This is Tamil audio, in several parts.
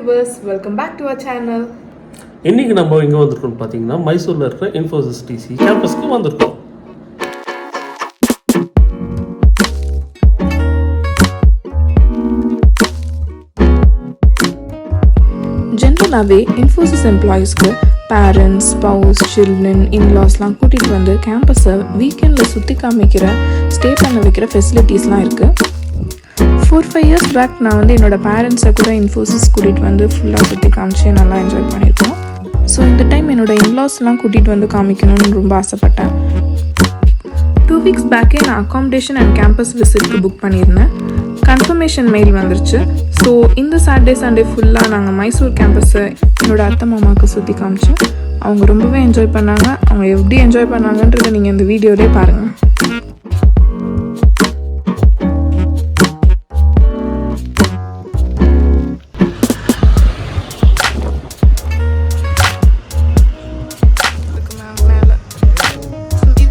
viewers, welcome back to our channel. இன்னைக்கு நம்ம எங்கே வந்திருக்கோம்னு பார்த்தீங்கன்னா மைசூரில் இருக்கிற இன்ஃபோசிஸ் டிசி கேம்பஸ்க்கு வந்திருக்கோம். ஜென்ரலாகவே இன்ஃபோசிஸ் எம்ப்ளாயீஸ்க்கு பேரண்ட்ஸ், ஸ்பவுஸ், சில்ட்ரன், இன்லாஸ்லாம் கூட்டிகிட்டு வந்து கேம்பஸை வீக்கெண்டில் சுற்றி காமிக்கிற, ஸ்டே பண்ண வைக்கிற ஃபெசிலிட்டிஸ்லாம் இருக்குது. 4-5 இயர்ஸ் பேக் நான் வந்து என்னோடய பேரண்ட்ஸை கூட இன்ஃபோசிஸ் கூட்டிகிட்டு வந்து ஃபுல்லாக சுற்றி காமிச்சு நல்லா என்ஜாய் பண்ணியிருக்கோம். ஸோ இந்த டைம் என்னோடய இன்லாஸ்லாம் கூட்டிகிட்டு வந்து காமிக்கணும்னு ரொம்ப ஆசைப்பட்டேன். 2 weeks பேக்கே நான் அக்காமடேஷன் அண்ட் கேம்பஸ் விசிட்க்கு புக் பண்ணியிருந்தேன். கன்ஃபர்மேஷன் மெயில் வந்துருச்சு. ஸோ இந்த சாட்டர்டே சண்டே ஃபுல்லாக நாங்கள் மைசூர் கேம்பஸை என்னோடய அத்தை மாமாவுக்கு சுற்றி காமிச்சோம். அவங்க ரொம்பவே என்ஜாய் பண்ணாங்க. அவங்க எப்படி என்ஜாய் பண்ணாங்கன்றதை நீங்கள் இந்த வீடியோலேயே பாருங்கள்.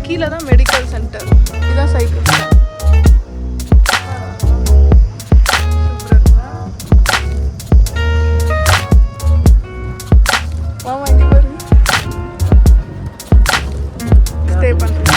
கீழே தான் மெடிக்கல் சென்டர், இதுதான் சைக்கிள். ஸ்டே பண்ணுறேன்.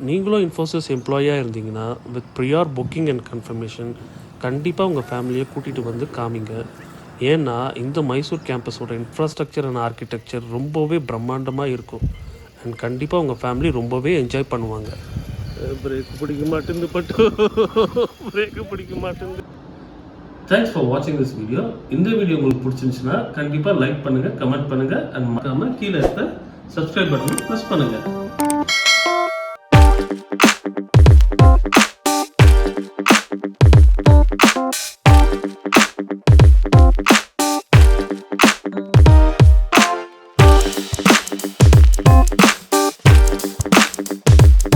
நீங்களும் இன்ஃபோசிஸ் எம்ப்ளாயாக இருந்தீங்கன்னா with prior booking and confirmation கண்டிப்பாக உங்கள் ஃபேமிலியை கூட்டிகிட்டு வந்து காமிங்க. ஏன்னா இந்த மைசூர் கேம்பஸோட இன்ஃப்ராஸ்ட்ரக்சர் அண்ட் ஆர்கிடெக்சர் ரொம்பவே பிரம்மாண்டமாக இருக்கும் அண்ட் கண்டிப்பாக உங்கள் ஃபேமிலி ரொம்பவே என்ஜாய் பண்ணுவாங்க. பிரேக் பிடிக்க மாட்டேங்குது பட்டு பிரேக்கு பிடிக்க மாட்டேங்குது. தேங்க்ஸ் ஃபார் வாட்சிங் திஸ் வீடியோ. இந்த வீடியோ உங்களுக்கு பிடிச்சிருந்துச்சுன்னா கண்டிப்பாக லைக் பண்ணுங்கள், கமெண்ட் பண்ணுங்கள் அண்ட் மறக்காமல் கீழே இருக்க சப்ஸ்கிரைப் பட்டனை ப்ரெஸ் பண்ணுங்கள்.